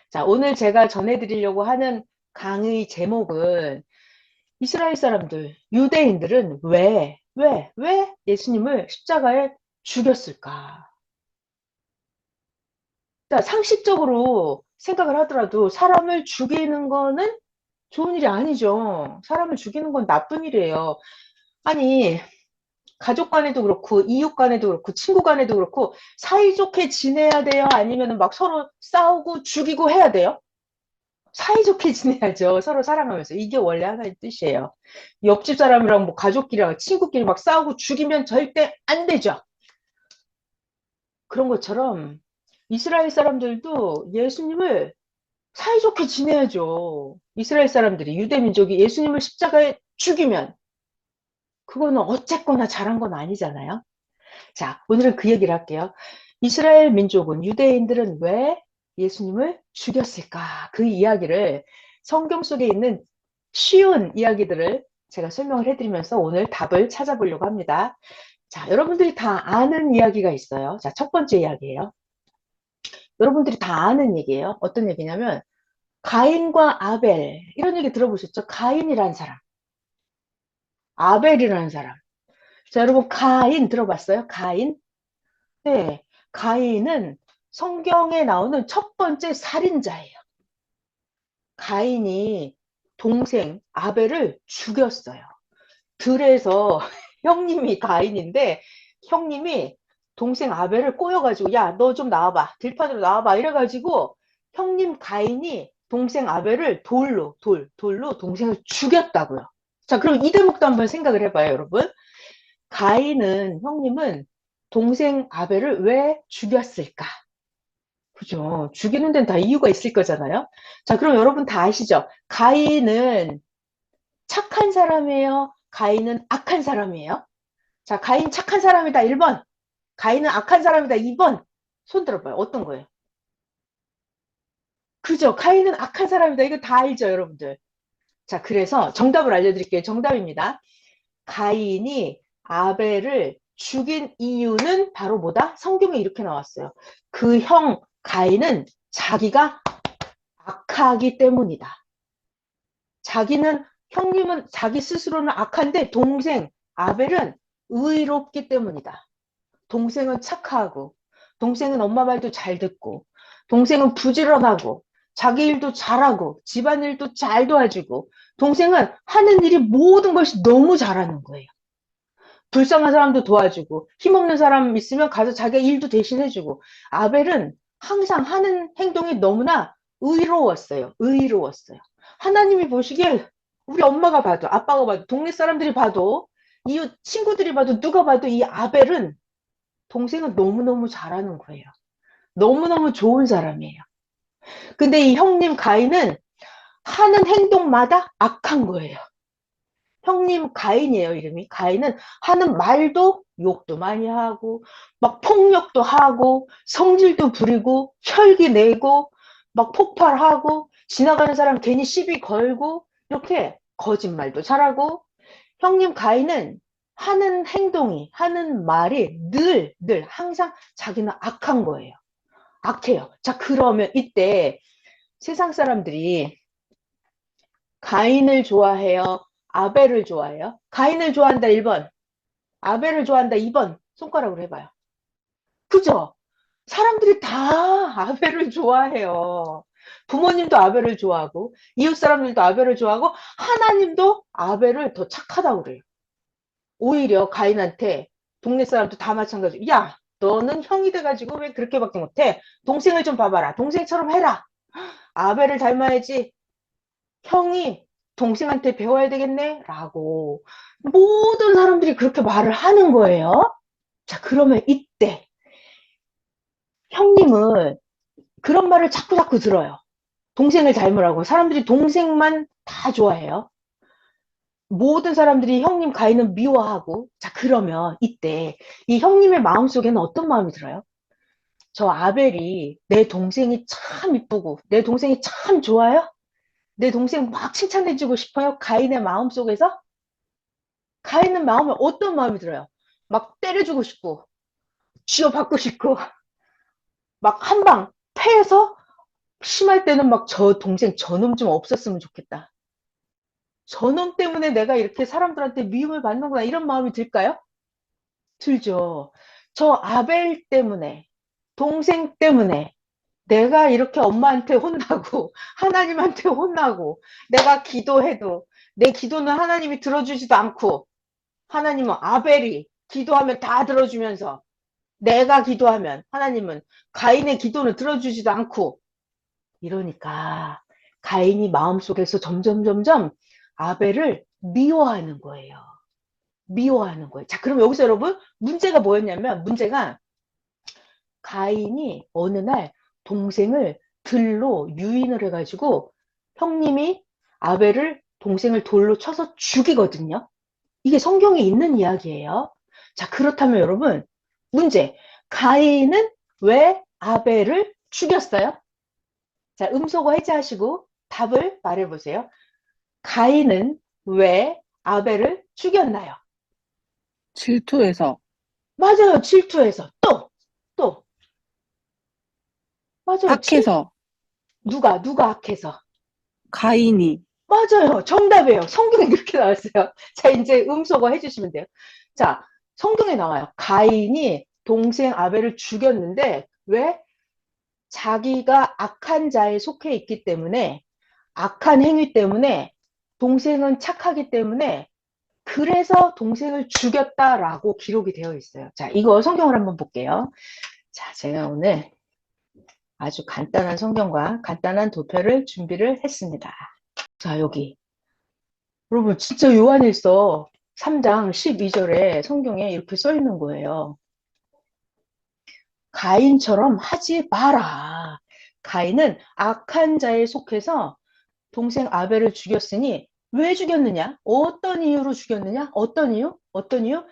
자, 오늘 제가 전해드리려고 하는 강의 제목은 이스라엘 사람들, 유대인들은 왜 예수님을 십자가에 죽였을까? 자, 상식적으로 생각을 하더라도 사람을 죽이는 거는 좋은 일이 아니죠. 사람을 죽이는 건 나쁜 일이에요. 아니, 가족 간에도 그렇고, 이웃 간에도 그렇고, 친구 간에도 그렇고, 사이좋게 지내야 돼요? 아니면 막 서로 싸우고 죽이고 해야 돼요? 사이좋게 지내야죠. 서로 사랑하면서. 이게 원래 하나의 뜻이에요. 옆집 사람이랑 뭐 가족끼리랑 친구끼리 막 싸우고 죽이면 절대 안 되죠. 그런 것처럼 이스라엘 사람들도 예수님을 사이좋게 지내야죠. 이스라엘 사람들이, 유대 민족이 예수님을 십자가에 죽이면 그거는 어쨌거나 잘한 건 아니잖아요. 자, 오늘은 그 얘기를 할게요. 이스라엘 민족은, 유대인들은 왜 예수님을 죽였을까? 그 이야기를 성경 속에 있는 쉬운 이야기들을 제가 설명을 해드리면서 오늘 답을 찾아보려고 합니다. 자, 여러분들이 다 아는 이야기가 있어요. 자, 첫 번째 이야기예요. 여러분들이 다 아는 얘기예요. 어떤 얘기냐면, 가인과 아벨, 이런 얘기 들어보셨죠? 가인이라는 사람, 아벨이라는 사람. 자, 여러분, 가인 들어봤어요? 가인? 네, 가인은 성경에 나오는 첫 번째 살인자예요. 가인이 동생 아벨을 죽였어요. 들에서 형님이 가인인데 형님이 동생 아벨을 꼬여가지고 야, 너 좀 나와봐. 들판으로 나와봐. 이래가지고 형님 가인이 동생 아벨을 돌로 동생을 죽였다고요. 자, 그럼 이 대목도 한번 생각을 해봐요, 여러분. 가인은, 형님은 동생 아벨을 왜 죽였을까? 그죠. 죽이는 데는 다 이유가 있을 거잖아요. 자, 그럼 여러분 다 아시죠? 가인은 착한 사람이에요? 가인은 악한 사람이에요? 자, 가인 착한 사람이다, 1번. 가인은 악한 사람이다, 2번. 손 들어봐요. 어떤 거예요? 그죠. 가인은 악한 사람이다. 이거 다 알죠, 여러분들. 자, 그래서 정답을 알려드릴게요. 정답입니다. 가인이 아벨을 죽인 이유는 바로 뭐다? 성경에 이렇게 나왔어요. 그 형 가인은 자기가 악하기 때문이다. 자기는, 형님은 자기 스스로는 악한데 동생 아벨은 의롭기 때문이다. 동생은 착하고, 동생은 엄마 말도 잘 듣고, 동생은 부지런하고, 자기 일도 잘하고, 집안일도 잘 도와주고, 동생은 하는 일이 모든 것이 너무 잘하는 거예요. 불쌍한 사람도 도와주고, 힘없는 사람 있으면 가서 자기가 일도 대신해주고, 아벨은 항상 하는 행동이 너무나 의로웠어요. 의로웠어요. 하나님이 보시기에 우리 엄마가 봐도, 아빠가 봐도, 동네 사람들이 봐도, 이웃 친구들이 봐도, 누가 봐도 이 아벨은, 동생은 너무너무 잘하는 거예요. 너무너무 좋은 사람이에요. 근데 이 형님 가인은 하는 행동마다 악한 거예요. 형님 가인이에요, 이름이. 가인은 하는 말도 욕도 많이 하고, 막 폭력도 하고, 성질도 부리고, 혈기 내고, 막 폭발하고, 지나가는 사람 괜히 시비 걸고, 이렇게 거짓말도 잘하고, 형님 가인은 하는 행동이, 하는 말이 늘 항상 자기는 악한 거예요. 악해요. 자, 그러면 이때 세상 사람들이 가인을 좋아해요? 아벨을 좋아해요? 가인을 좋아한다, 1번. 아벨을 좋아한다, 2번. 손가락으로 해봐요. 그죠? 사람들이 다 아벨을 좋아해요. 부모님도 아벨을 좋아하고, 이웃 사람들도 아벨을 좋아하고, 하나님도 아벨을 더 착하다고 그래요. 오히려 가인한테 동네 사람도 다 마찬가지고, 야, 너는 형이 돼가지고 왜 그렇게밖에 못해? 동생을 좀 봐봐라. 동생처럼 해라. 아벨을 닮아야지. 형이 동생한테 배워야 되겠네? 라고 모든 사람들이 그렇게 말을 하는 거예요. 자, 그러면 이때 형님은 그런 말을 자꾸 들어요. 동생을 닮으라고. 사람들이 동생만 다 좋아해요. 모든 사람들이 형님 가인은 미워하고. 자, 그러면 이때 이 형님의 마음속에는 어떤 마음이 들어요? 저 아벨이 내 동생이 참 이쁘고 내 동생이 참 좋아요? 내 동생 막 칭찬해주고 싶어요? 가인의 마음속에서? 가 있는 마음은 어떤 마음이 들어요? 막 때려주고 싶고, 쥐어받고 싶고, 막 한 방 패서 심할 때는 막 저 동생 저놈 좀 없었으면 좋겠다. 저놈 때문에 내가 이렇게 사람들한테 미움을 받는구나 이런 마음이 들까요? 들죠. 저 아벨 때문에 동생 때문에 내가 이렇게 엄마한테 혼나고 하나님한테 혼나고 내가 기도해도 내 기도는 하나님이 들어주지도 않고 하나님은 아벨이 기도하면 다 들어주면서 내가 기도하면 하나님은 가인의 기도는 들어주지도 않고 이러니까 가인이 마음속에서 점점 아벨을 미워하는 거예요. 미워하는 거예요. 자, 그럼 여기서 여러분 문제가 뭐였냐면 문제가 가인이 어느 날 동생을 들로 유인을 해가지고 형님이 아벨을 동생을 돌로 쳐서 죽이거든요. 이게 성경에 있는 이야기예요. 자, 그렇다면 여러분 문제 가인은 왜 아벨을 죽였어요? 자, 음소거 해제하시고 답을 말해보세요. 가인은 왜 아벨을 죽였나요? 질투해서. 맞아요. 질투해서. 또. 맞아요. 악해서. 누가 악해서. 가인이. 맞아요. 정답이에요. 성경에 그렇게 나왔어요. 자, 이제 음소거 해주시면 돼요. 자, 성경에 나와요. 가인이 동생 아벨을 죽였는데, 왜? 자기가 악한 자에 속해 있기 때문에, 악한 행위 때문에, 동생은 착하기 때문에, 그래서 동생을 죽였다라고 기록이 되어 있어요. 자, 이거 성경을 한번 볼게요. 자, 제가 오늘 아주 간단한 성경과 간단한 도표를 준비를 했습니다. 자, 여기. 여러분, 진짜 요한일서 3장 12절에 성경에 이렇게 써 있는 거예요. 가인처럼 하지 마라. 가인은 악한 자에 속해서 동생 아벨을 죽였으니 왜 죽였느냐? 어떤 이유로 죽였느냐? 어떤 이유? 어떤 이유?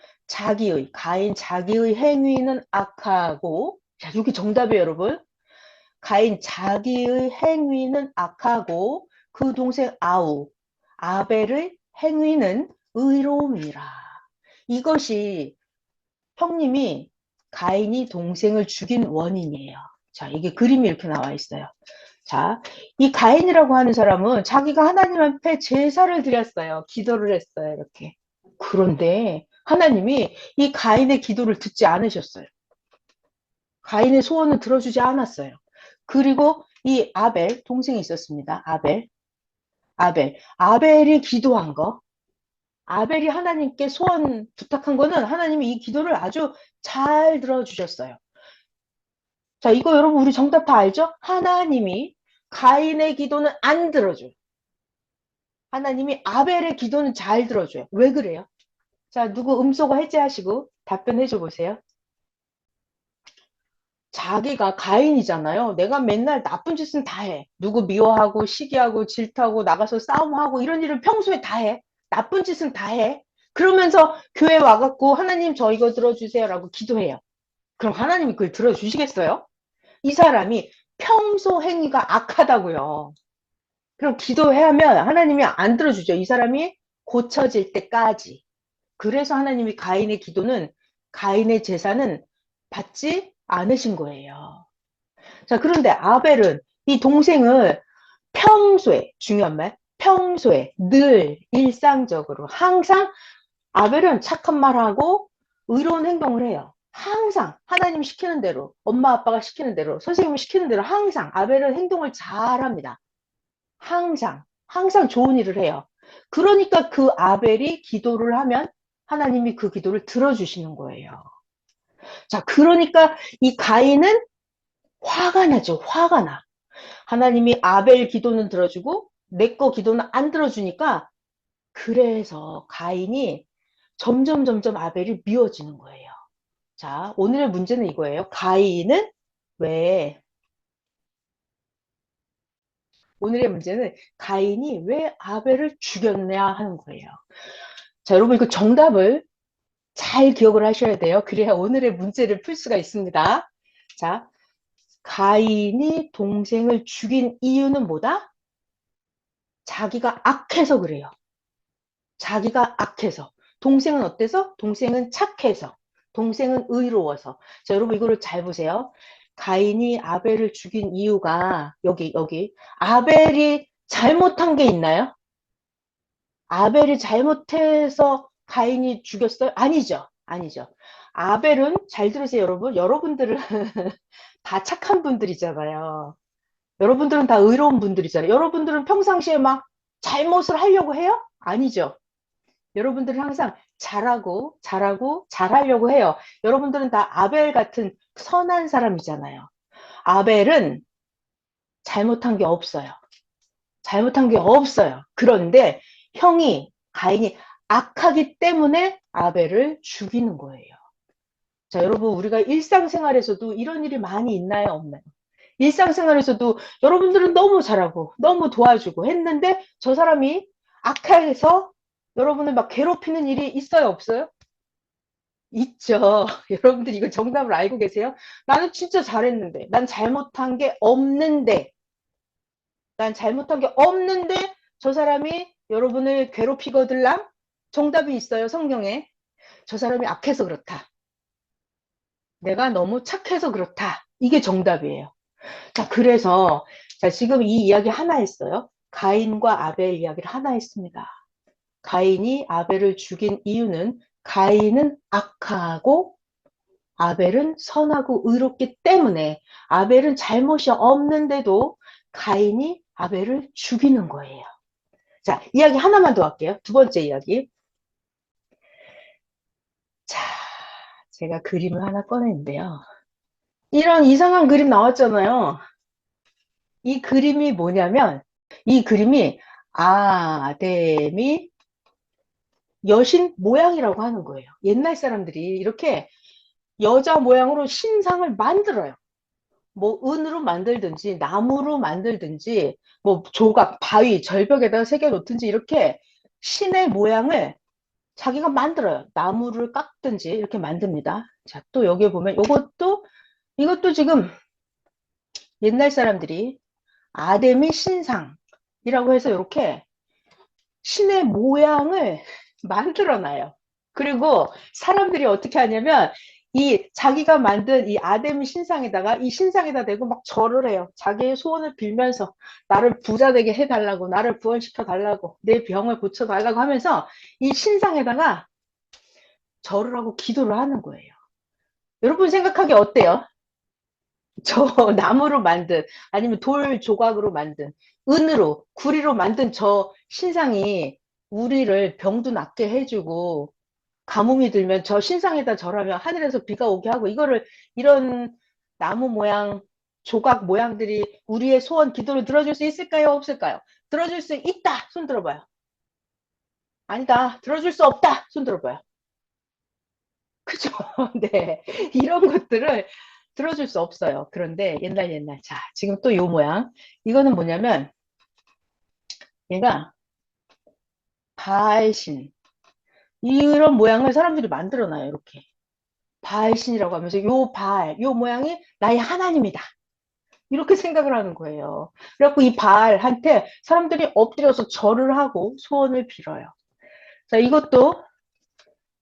가인 자기의 행위는 악하고, 자, 여기 정답이에요, 여러분. 가인 자기의 행위는 악하고 그 동생 아벨의 행위는 의로움이라. 이것이 형님이 가인이 동생을 죽인 원인이에요. 자, 이게 그림이 이렇게 나와 있어요. 자, 이 가인이라고 하는 사람은 자기가 하나님 앞에 제사를 드렸어요. 기도를 했어요. 이렇게. 그런데 하나님이 이 가인의 기도를 듣지 않으셨어요. 가인의 소원을 들어주지 않았어요. 그리고 이 아벨, 동생이 있었습니다. 아벨이 기도한 거, 아벨이 하나님께 소원 부탁한 거는 하나님이 이 기도를 아주 잘 들어주셨어요. 자, 이거 여러분 우리 정답 다 알죠? 하나님이 가인의 기도는 안 들어줘요. 하나님이 아벨의 기도는 잘 들어줘요. 왜 그래요? 자, 누구 음소거 해제하시고 답변해 줘 보세요. 자기가 가인이잖아요. 내가 맨날 나쁜 짓은 다 해. 누구 미워하고 시기하고 질투하고 나가서 싸움하고 이런 일을 평소에 다 해. 나쁜 짓은 다 해. 그러면서 교회 와갖고 하나님 저 이거 들어주세요라고 기도해요. 그럼 하나님이 그걸 들어주시겠어요? 이 사람이 평소 행위가 악하다고요. 그럼 기도해야 하면 하나님이 안 들어주죠. 이 사람이 고쳐질 때까지. 그래서 하나님이 가인의 제사는 받지 않으신 거예요. 자, 그런데 아벨은 이 동생을 중요한 말, 평소에 늘 일상적으로 항상 아벨은 착한 말하고 의로운 행동을 해요. 항상 하나님이 시키는 대로, 엄마 아빠가 시키는 대로, 선생님이 시키는 대로 항상 아벨은 행동을 잘 합니다. 항상 좋은 일을 해요. 그러니까 그 아벨이 기도를 하면 하나님이 그 기도를 들어주시는 거예요. 자, 그러니까 이 가인은 화가 나죠. 화가 나. 하나님이 아벨 기도는 들어주고 내 거 기도는 안 들어주니까 그래서 가인이 점점 아벨이 미워지는 거예요. 자, 오늘의 문제는 이거예요. 왜, 오늘의 문제는 가인이 왜 아벨을 죽였냐 하는 거예요. 자, 여러분 이거 정답을 잘 기억을 하셔야 돼요. 그래야 오늘의 문제를 풀 수가 있습니다. 자, 가인이 동생을 죽인 이유는 뭐다? 자기가 악해서 그래요. 자기가 악해서. 동생은 어때서? 동생은 착해서. 동생은 의로워서. 자, 여러분 이거를 잘 보세요. 가인이 아벨을 죽인 이유가 여기 아벨이 잘못한 게 있나요? 아벨이 잘못해서 가인이 죽였어요? 아니죠. 아니죠. 아벨은 잘 들으세요, 여러분. 여러분들은 다 착한 분들이잖아요. 여러분들은 다 의로운 분들이잖아요. 여러분들은 평상시에 막 잘못을 하려고 해요? 아니죠. 여러분들은 항상 잘하고 잘하려고 해요. 여러분들은 다 아벨 같은 선한 사람이잖아요. 아벨은 잘못한 게 없어요. 잘못한 게 없어요. 그런데 가인이 악하기 때문에 아벨을 죽이는 거예요. 자, 여러분, 우리가 일상생활에서도 이런 일이 많이 있나요? 없나요? 일상생활에서도 여러분들은 너무 잘하고 너무 도와주고 했는데 저 사람이 악해서 여러분을 막 괴롭히는 일이 있어요? 없어요? 있죠. 여러분들 이거 정답을 알고 계세요? 나는 진짜 잘했는데, 난 잘못한 게 없는데, 저 사람이 여러분을 괴롭히거들랑 정답이 있어요, 성경에. 저 사람이 악해서 그렇다. 내가 너무 착해서 그렇다. 이게 정답이에요. 자, 그래서, 자, 지금 이 이야기 하나 했어요. 가인과 아벨 이야기를 하나 했습니다. 가인이 아벨을 죽인 이유는 가인은 악하고 아벨은 선하고 의롭기 때문에 아벨은 잘못이 없는데도 가인이 아벨을 죽이는 거예요. 자, 이야기 하나만 더 할게요. 두 번째 이야기. 자, 제가 그림을 하나 꺼냈는데요. 이런 이상한 그림 나왔잖아요. 이 그림이 뭐냐면, 이 그림이 아담이 여신 모양이라고 하는 거예요. 옛날 사람들이 이렇게 여자 모양으로 신상을 만들어요. 뭐 은으로 만들든지 나무로 만들든지 뭐 조각, 바위, 절벽에다가 새겨 놓든지 이렇게 신의 모양을 자기가 만들어요. 나무를 깎든지 이렇게 만듭니다. 자, 또 여기 보면 이것도 지금 옛날 사람들이 아담이 신상이라고 해서 이렇게 신의 모양을 만들어 놔요. 그리고 사람들이 어떻게 하냐면 이 자기가 만든 이 아담 신상에다가 이 신상에다 대고 막 절을 해요. 자기의 소원을 빌면서 나를 부자 되게 해달라고, 나를 부활시켜 달라고, 내 병을 고쳐 달라고 하면서 이 신상에다가 절을 하고 기도를 하는 거예요. 여러분 생각하기 어때요? 저 나무로 만든 아니면 돌 조각으로 만든 은으로 구리로 만든 저 신상이 우리를 병도 낫게 해주고 가뭄이 들면 저 신상에다 절하면 하늘에서 비가 오게 하고 이거를 이런 나무 모양 조각 모양들이 우리의 소원 기도를 들어줄 수 있을까요? 없을까요? 들어줄 수 있다. 손 들어봐요. 아니다. 들어줄 수 없다. 손 들어봐요. 그죠? 네. 이런 것들을 들어줄 수 없어요. 그런데 옛날. 자, 지금 또 요 모양. 이거는 뭐냐면 얘가 바알신. 이런 모양을 사람들이 만들어 놔요. 이렇게. 바알신이라고 하면서 요 모양이 나의 하나님이다. 이렇게 생각을 하는 거예요. 그래갖고 이 바알한테 사람들이 엎드려서 절을 하고 소원을 빌어요. 자, 이것도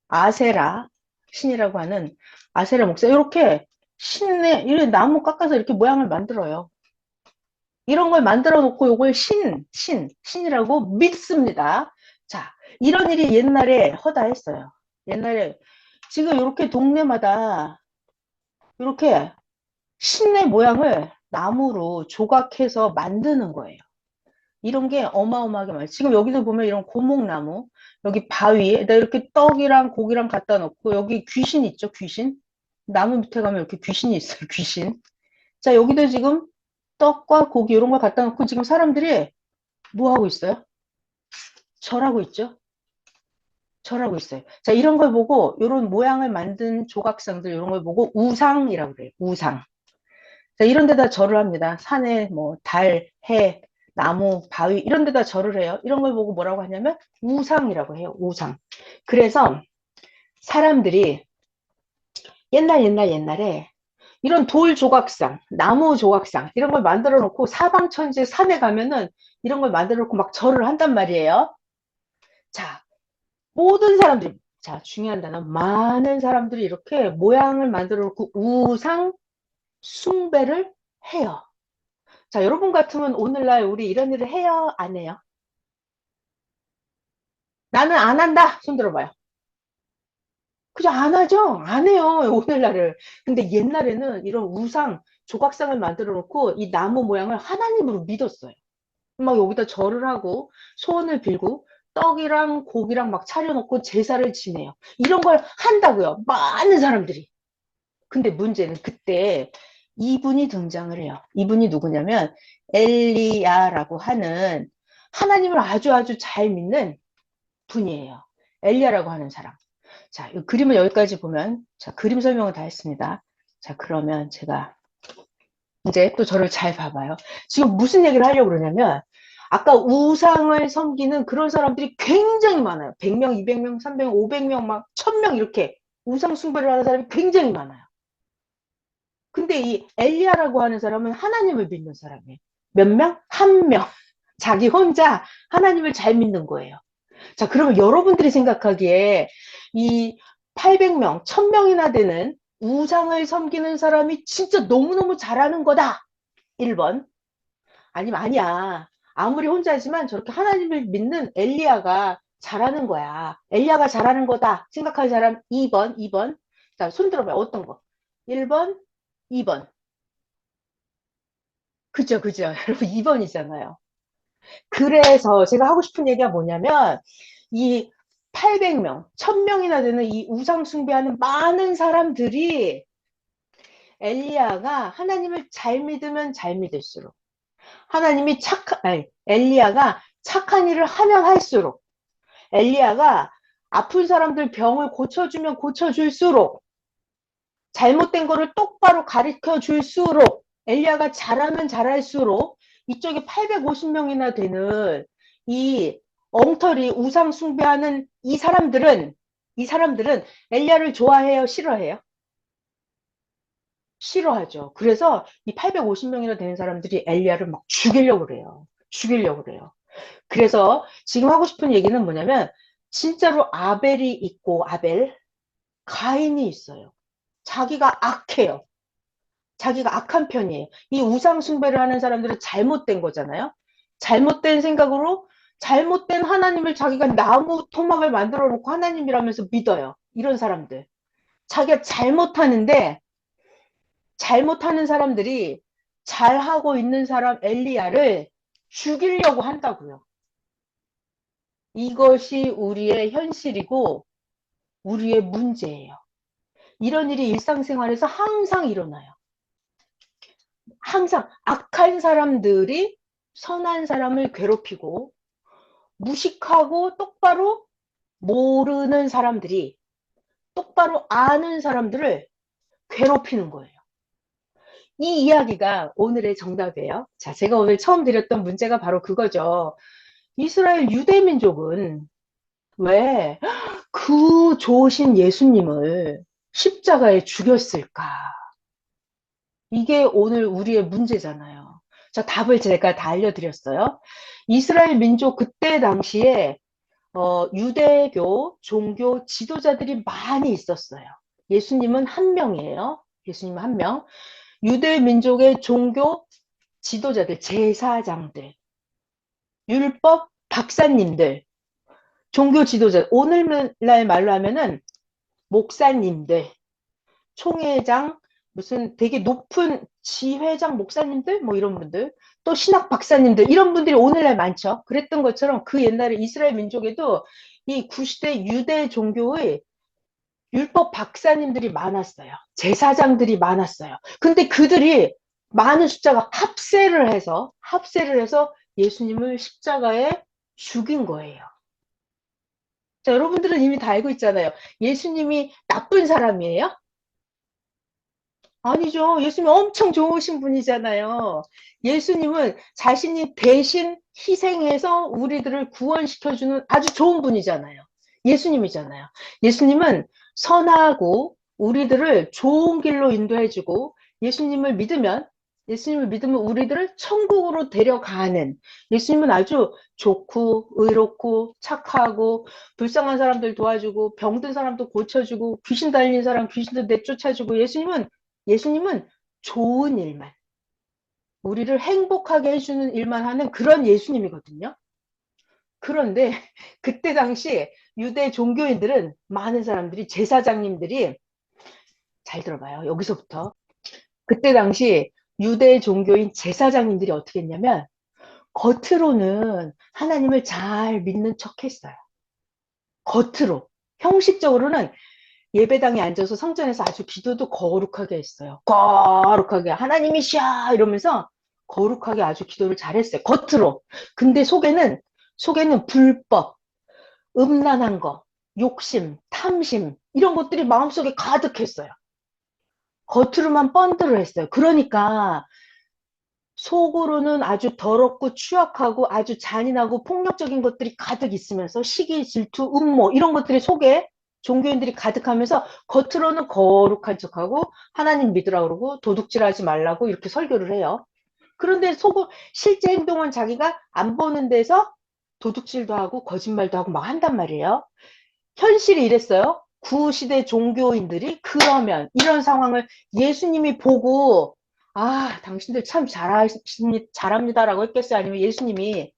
아세라 신이라고 하는 아세라 목사. 이렇게 이런 나무 깎아서 이렇게 모양을 만들어요. 이런 걸 만들어 놓고 요걸 신이라고 믿습니다. 자, 이런 일이 옛날에 허다했어요. 옛날에 지금 이렇게 동네마다 이렇게 신의 모양을 나무로 조각해서 만드는 거예요. 이런 게 어마어마하게 많아요. 지금 여기도 보면 이런 고목나무, 여기 바위에다 이렇게 떡이랑 고기랑 갖다 놓고 여기 귀신 있죠, 귀신? 나무 밑에 가면 이렇게 귀신이 있어요, 귀신. 자, 여기도 지금 떡과 고기 이런 걸 갖다 놓고 지금 사람들이 뭐 하고 있어요? 절하고 있죠? 절하고 있어요. 자, 이런 걸 보고, 이런 모양을 만든 조각상들 이런 걸 보고 우상이라고 그래요. 우상. 자, 이런 데다 절을 합니다. 산에 뭐 달, 해, 나무, 바위 이런 데다 절을 해요. 이런 걸 보고 뭐라고 하냐면 우상이라고 해요. 우상. 그래서 사람들이 옛날에 이런 돌 조각상, 나무 조각상 이런 걸 만들어 놓고 사방천지 산에 가면은 이런 걸 만들어 놓고 막 절을 한단 말이에요. 자, 모든 사람들이 자, 중요한 단어 많은 사람들이 이렇게 모양을 만들어 놓고 우상 숭배를 해요. 자, 여러분 같으면 오늘날 우리 이런 일을 해요? 안 해요? 나는 안 한다. 손 들어봐요. 그죠? 안 하죠? 안 해요. 오늘날을. 근데 옛날에는 이런 우상, 조각상을 만들어 놓고 이 나무 모양을 하나님으로 믿었어요. 막 여기다 절을 하고 소원을 빌고 떡이랑 고기랑 막 차려놓고 제사를 지내요. 이런 걸 한다고요. 많은 사람들이. 근데 문제는 그때 이분이 등장을 해요. 이분이 누구냐면 엘리야라고 하는 하나님을 아주 아주 잘 믿는 분이에요. 엘리야라고 하는 사람. 자, 이 그림을 여기까지 보면, 자, 그림 설명을 다 했습니다. 자, 그러면 제가 이제 또 저를 잘 봐봐요. 지금 무슨 얘기를 하려고 그러냐면, 아까 우상을 섬기는 그런 사람들이 굉장히 많아요. 100명, 200명, 300명, 500명, 막 1000명 이렇게 우상 숭배를 하는 사람이 굉장히 많아요. 근데 이 엘리야라고 하는 사람은 하나님을 믿는 사람이에요. 몇 명? 한 명. 자기 혼자 하나님을 잘 믿는 거예요. 자, 그러면 여러분들이 생각하기에 이 800명, 1000명이나 되는 우상을 섬기는 사람이 진짜 너무너무 잘하는 거다. 1번. 아니면 아니야. 아무리 혼자지만 저렇게 하나님을 믿는 엘리야가 잘하는 거야. 엘리야가 잘하는 거다. 생각하는 사람 2번, 2번. 자, 손 들어봐요. 어떤 거? 1번, 2번. 그죠, 그죠. 여러분 2번이잖아요. 그래서 제가 하고 싶은 얘기가 뭐냐면 이 800명, 1000명이나 되는 이 우상 숭배하는 많은 사람들이 엘리야가 하나님을 잘 믿으면 잘 믿을수록 하나님이 엘리야가 착한 일을 하면 할수록 엘리야가 아픈 사람들 병을 고쳐주면 고쳐줄수록 잘못된 거를 똑바로 가르쳐 줄수록 엘리야가 잘하면 잘할수록 이쪽에 850명이나 되는 이 엉터리 우상 숭배하는 이 사람들은 엘리야를 좋아해요, 싫어해요? 싫어하죠. 그래서 이 850명이나 되는 사람들이 엘리야를 막 죽이려고 그래요. 죽이려고 그래요. 그래서 지금 하고 싶은 얘기는 뭐냐면 진짜로 아벨이 있고 가인이 있어요. 자기가 악해요. 자기가 악한 편이에요. 이 우상 숭배를 하는 사람들은 잘못된 거잖아요. 잘못된 생각으로 잘못된 하나님을 자기가 나무 토막을 만들어 놓고 하나님이라면서 믿어요. 이런 사람들. 자기가 잘못하는 사람들이 잘하고 있는 사람 엘리야를 죽이려고 한다고요. 이것이 우리의 현실이고 우리의 문제예요. 이런 일이 일상생활에서 항상 일어나요. 항상 악한 사람들이 선한 사람을 괴롭히고 무식하고 똑바로 모르는 사람들이 똑바로 아는 사람들을 괴롭히는 거예요. 이 이야기가 오늘의 정답이에요. 자, 제가 오늘 처음 드렸던 문제가 바로 그거죠. 이스라엘 유대민족은 왜 그 좋으신 예수님을 십자가에 죽였을까? 이게 오늘 우리의 문제잖아요. 자, 답을 제가 다 알려드렸어요. 이스라엘 민족 그때 당시에 유대교 종교 지도자들이 많이 있었어요. 예수님은 한 명이에요. 예수님은 한 명. 유대 민족의 종교 지도자들, 제사장들, 율법 박사님들, 종교 지도자, 오늘날 말로 하면은 목사님들, 총회장, 무슨 되게 높은 지회장 목사님들, 뭐 이런 분들, 또 신학 박사님들, 이런 분들이 오늘날 많죠. 그랬던 것처럼 그 옛날에 이스라엘 민족에도 이 구시대 유대 종교의 율법 박사님들이 많았어요. 제사장들이 많았어요. 근데 그들이 많은 숫자가 합세를 해서 예수님을 십자가에 죽인 거예요. 자, 여러분들은 이미 다 알고 있잖아요. 예수님이 나쁜 사람이에요? 아니죠. 예수님 엄청 좋으신 분이잖아요. 예수님은 자신이 대신 희생해서 우리들을 구원시켜주는 아주 좋은 분이잖아요. 예수님이잖아요. 예수님은 선하고 우리들을 좋은 길로 인도해주고 예수님을 믿으면 우리들을 천국으로 데려가는 예수님은 아주 좋고 의롭고 착하고 불쌍한 사람들 도와주고 병든 사람도 고쳐주고 귀신 달린 사람 귀신도 내쫓아주고 예수님은 좋은 일만, 우리를 행복하게 해주는 일만 하는 그런 예수님이거든요. 그런데 그때 당시 유대 종교인들은, 많은 사람들이, 제사장님들이, 잘 들어봐요. 여기서부터. 그때 당시 유대 종교인 제사장님들이 어떻게 했냐면, 겉으로는 하나님을 잘 믿는 척 했어요. 겉으로. 형식적으로는 예배당에 앉아서 성전에서 아주 기도도 거룩하게 했어요. 거룩하게. 하나님이시야! 이러면서 거룩하게 아주 기도를 잘했어요. 겉으로. 근데 속에는 불법, 음란한 거, 욕심, 탐심, 이런 것들이 마음속에 가득했어요. 겉으로만 번들을 했어요. 그러니까 속으로는 아주 더럽고 추악하고 아주 잔인하고 폭력적인 것들이 가득 있으면서 시기, 질투, 음모 이런 것들이 속에 종교인들이 가득하면서 겉으로는 거룩한 척하고 하나님 믿으라 그러고 도둑질하지 말라고 이렇게 설교를 해요. 그런데 실제 행동은 자기가 안 보는 데서 도둑질도 하고 거짓말도 하고 막 한단 말이에요. 현실이 이랬어요. 구시대 종교인들이 그러면 이런 상황을 예수님이 보고, 아, 당신들 참 잘합니다라고 했겠어요? 아니면 예수님이,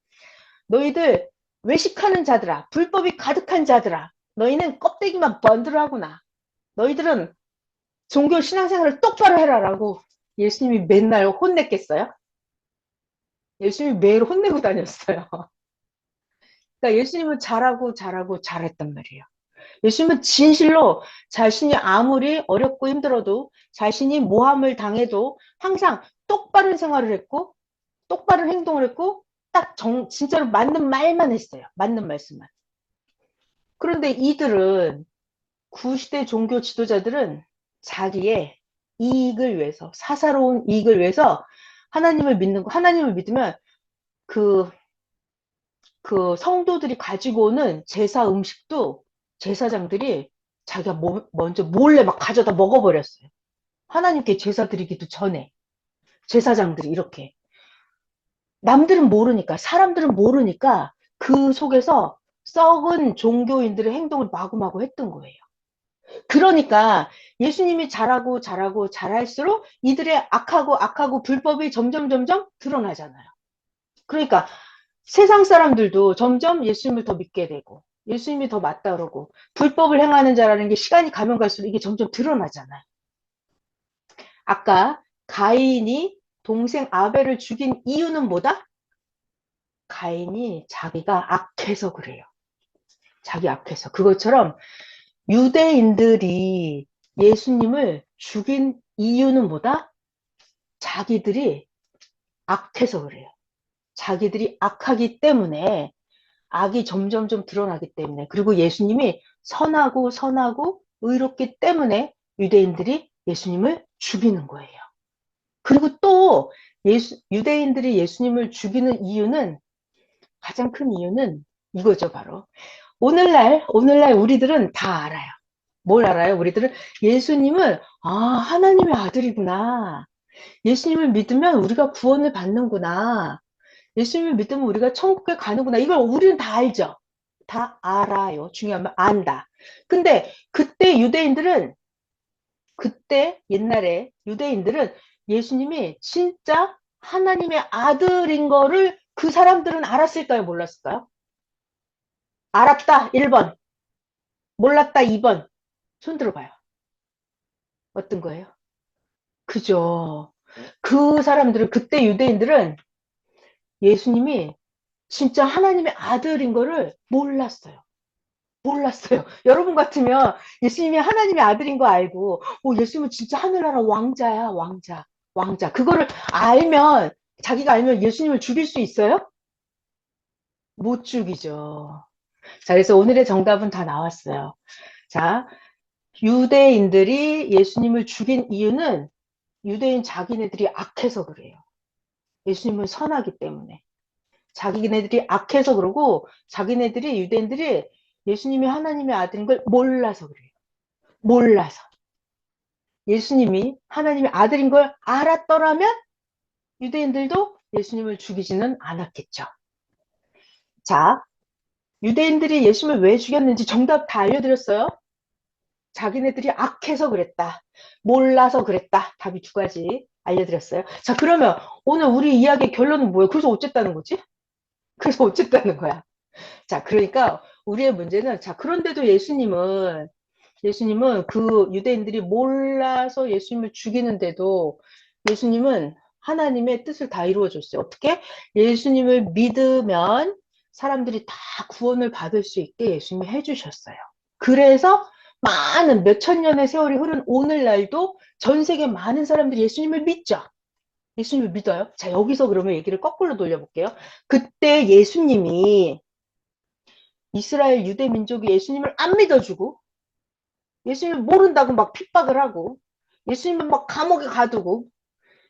너희들 외식하는 자들아, 불법이 가득한 자들아, 너희는 껍데기만 번들하구나. 너희들은 종교 신앙생활을 똑바로 해라라고 예수님이 맨날 혼냈겠어요? 예수님이 매일 혼내고 다녔어요. 그러니까 예수님은 잘하고 잘하고 잘했단 말이에요. 예수님은 진실로 자신이 아무리 어렵고 힘들어도, 자신이 모함을 당해도 항상 똑바른 생활을 했고 똑바른 행동을 했고 딱 진짜로 맞는 말만 했어요. 맞는 말씀만. 그런데 이들은, 구시대 종교 지도자들은 자기의 이익을 위해서, 사사로운 이익을 위해서 하나님을 믿는 거, 하나님을 믿으면 그 성도들이 가지고 오는 제사 음식도 제사장들이 자기가 먼저 몰래 막 가져다 먹어버렸어요. 하나님께 제사 드리기도 전에 제사장들이 이렇게. 남들은 모르니까, 사람들은 모르니까 그 속에서 썩은 종교인들의 행동을 마구마구 했던 거예요. 그러니까 예수님이 잘하고 잘하고 잘할수록 이들의 악하고 불법이 점점 드러나잖아요. 그러니까 세상 사람들도 점점 예수님을 더 믿게 되고 예수님이 더 맞다 그러고 불법을 행하는 자라는 게 시간이 가면 갈수록 이게 점점 드러나잖아요. 아까 가인이 동생 아벨을 죽인 이유는 뭐다? 가인이 자기가 악해서 그래요. 자기 악해서. 그것처럼 유대인들이 예수님을 죽인 이유는 뭐다? 자기들이 악해서 그래요. 자기들이 악하기 때문에, 악이 점점 드러나기 때문에, 그리고 예수님이 선하고 의롭기 때문에 유대인들이 예수님을 죽이는 거예요. 그리고 또 유대인들이 예수님을 죽이는 이유는, 가장 큰 이유는 이거죠, 바로. 오늘날 우리들은 다 알아요. 뭘 알아요? 우리들은 예수님은, 아, 하나님의 아들이구나. 예수님을 믿으면 우리가 구원을 받는구나. 예수님을 믿으면 우리가 천국에 가는구나. 이걸 우리는 다 알죠. 다 알아요. 중요한 건 안다. 근데 그때 옛날에 유대인들은 예수님이 진짜 하나님의 아들인 거를 그 사람들은 알았을까요? 몰랐을까요? 알았다. 1번. 몰랐다. 2번. 손 들어봐요. 어떤 거예요? 그죠. 그 사람들은, 그때 유대인들은 예수님이 진짜 하나님의 아들인 거를 몰랐어요. 몰랐어요. 여러분 같으면 예수님이 하나님의 아들인 거 알고, 예수님은 진짜 하늘나라 왕자야, 왕자, 왕자. 그거를 자기가 알면 예수님을 죽일 수 있어요? 못 죽이죠. 자, 그래서 오늘의 정답은 다 나왔어요. 자, 유대인들이 예수님을 죽인 이유는 유대인 자기네들이 악해서 그래요. 예수님은 선하기 때문에. 자기네들이 악해서 그러고, 유대인들이 예수님이 하나님의 아들인 걸 몰라서 그래요. 몰라서. 예수님이 하나님의 아들인 걸 알았더라면 유대인들도 예수님을 죽이지는 않았겠죠. 자, 유대인들이 예수님을 왜 죽였는지 정답 다 알려드렸어요. 자기네들이 악해서 그랬다. 몰라서 그랬다. 답이 두 가지. 알려드렸어요. 자, 그러면 오늘 우리 이야기의 결론은 뭐예요? 그래서 어쨌다는 거지? 그래서 어쨌다는 거야. 자, 그러니까 우리의 문제는, 자, 그런데도 예수님은 그 유대인들이 몰라서 예수님을 죽이는데도 예수님은 하나님의 뜻을 다 이루어줬어요. 어떻게? 예수님을 믿으면 사람들이 다 구원을 받을 수 있게 예수님이 해주셨어요. 그래서 많은 몇천 년의 세월이 흐른 오늘날도 전 세계 많은 사람들이 예수님을 믿죠. 예수님을 믿어요. 자, 여기서 그러면 얘기를 거꾸로 돌려볼게요. 그때 예수님이 이스라엘 유대 민족이 예수님을 안 믿어주고 예수님을 모른다고 막 핍박을 하고 예수님을 막 감옥에 가두고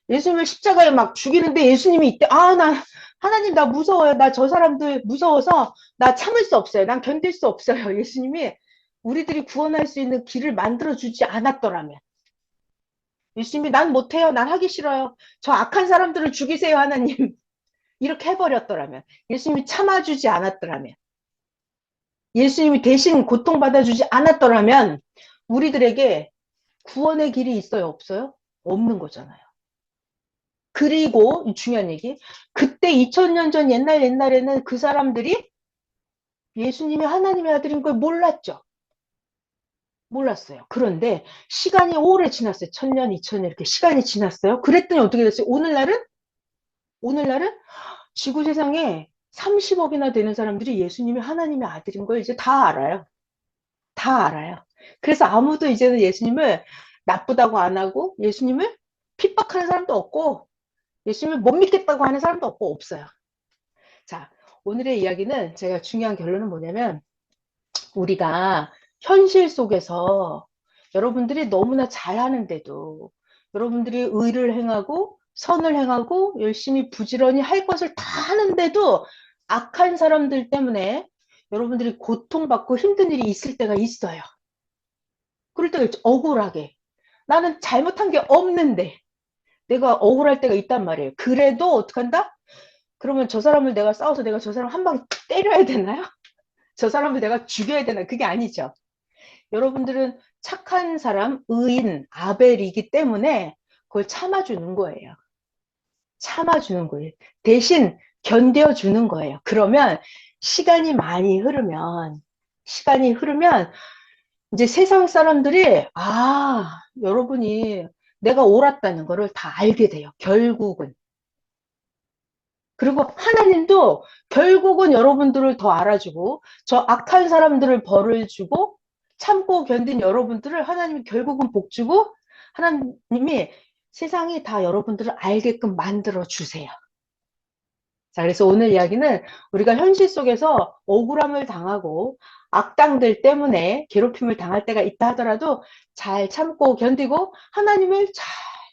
예수님을 십자가에 막 죽이는데 예수님이 이때 나 하나님 나 무서워요. 나 저 사람들 무서워서 나 참을 수 없어요. 난 견딜 수 없어요. 예수님이 우리들이 구원할 수 있는 길을 만들어주지 않았더라면 예수님이 난 못해요. 난 하기 싫어요. 저 악한 사람들을 죽이세요 하나님. 이렇게 해버렸더라면 예수님이 참아주지 않았더라면 예수님이 대신 고통받아주지 않았더라면 우리들에게 구원의 길이 있어요? 없어요? 없는 거잖아요. 그리고 중요한 얘기, 그때 2000년 전 옛날에는 그 사람들이 예수님이 하나님의 아들인 걸 몰랐죠. 몰랐어요. 그런데 시간이 오래 지났어요. 1000년, 2000년 이렇게 시간이 지났어요. 그랬더니 어떻게 됐어요? 오늘날은 지구 세상에 30억이나 되는 사람들이 예수님이 하나님의 아들인 걸 이제 다 알아요. 다 알아요. 그래서 아무도 이제는 예수님을 나쁘다고 안 하고 예수님을 핍박하는 사람도 없고 예수님을 못 믿겠다고 하는 사람도 없어요. 자, 오늘의 이야기는 제가 중요한 결론은 뭐냐면 우리가 현실 속에서 여러분들이 너무나 잘하는데도 여러분들이 의를 행하고 선을 행하고 열심히 부지런히 할 것을 다 하는데도 악한 사람들 때문에 여러분들이 고통받고 힘든 일이 있을 때가 있어요. 그럴 때가 억울하게. 나는 잘못한 게 없는데 내가 억울할 때가 있단 말이에요. 그래도 어떡한다? 그러면 저 사람을 내가 싸워서 내가 저 사람 한 방 때려야 되나요? 저 사람을 내가 죽여야 되나? 그게 아니죠. 여러분들은 착한 사람, 의인, 아벨이기 때문에 그걸 참아주는 거예요. 참아주는 거예요. 대신 견뎌주는 거예요. 그러면 시간이 흐르면 이제 세상 사람들이 여러분이 내가 옳았다는 거를 다 알게 돼요. 결국은. 그리고 하나님도 결국은 여러분들을 더 알아주고 저 악한 사람들을 벌을 주고 참고 견딘 여러분들을 하나님이 결국은 복 주고 하나님이 세상이 다 여러분들을 알게끔 만들어 주세요. 자, 그래서 오늘 이야기는 우리가 현실 속에서 억울함을 당하고 악당들 때문에 괴롭힘을 당할 때가 있다 하더라도 잘 참고 견디고 하나님을 잘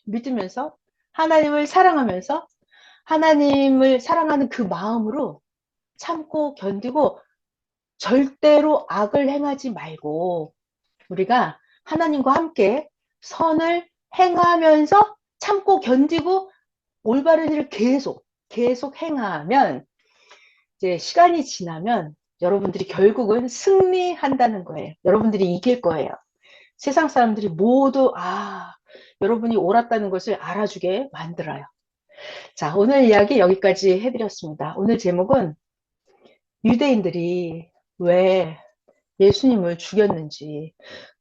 믿으면서 하나님을 사랑하면서 하나님을 사랑하는 그 마음으로 참고 견디고 절대로 악을 행하지 말고 우리가 하나님과 함께 선을 행하면서 참고 견디고 올바른 일을 계속 행하면 이제 시간이 지나면 여러분들이 결국은 승리한다는 거예요. 여러분들이 이길 거예요. 세상 사람들이 모두 여러분이 옳았다는 것을 알아주게 만들어요. 자, 오늘 이야기 여기까지 해드렸습니다. 오늘 제목은 유대인들이 왜 예수님을 죽였는지,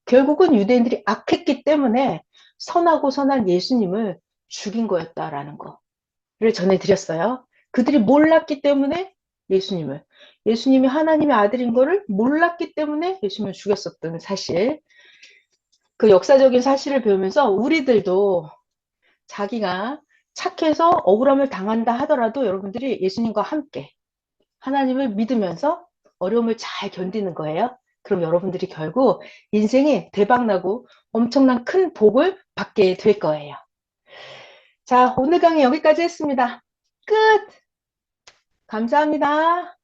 결국은 유대인들이 악했기 때문에 선하고 선한 예수님을 죽인 거였다라는 거를 전해드렸어요. 그들이 몰랐기 때문에 예수님이 하나님의 아들인 거를 몰랐기 때문에 예수님을 죽였었던 사실, 그 역사적인 사실을 배우면서 우리들도 자기가 착해서 억울함을 당한다 하더라도 여러분들이 예수님과 함께 하나님을 믿으면서 어려움을 잘 견디는 거예요. 그럼 여러분들이 결국 인생이 대박나고 엄청난 큰 복을 받게 될 거예요. 자, 오늘 강의 여기까지 했습니다. 끝! 감사합니다.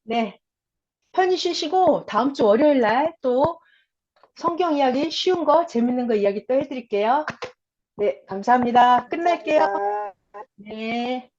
네. 편히 쉬시고 다음 주 월요일 날 또 성경 이야기 쉬운 거, 재밌는 거 이야기 또 해드릴게요. 네, 감사합니다. 끝날게요. 네.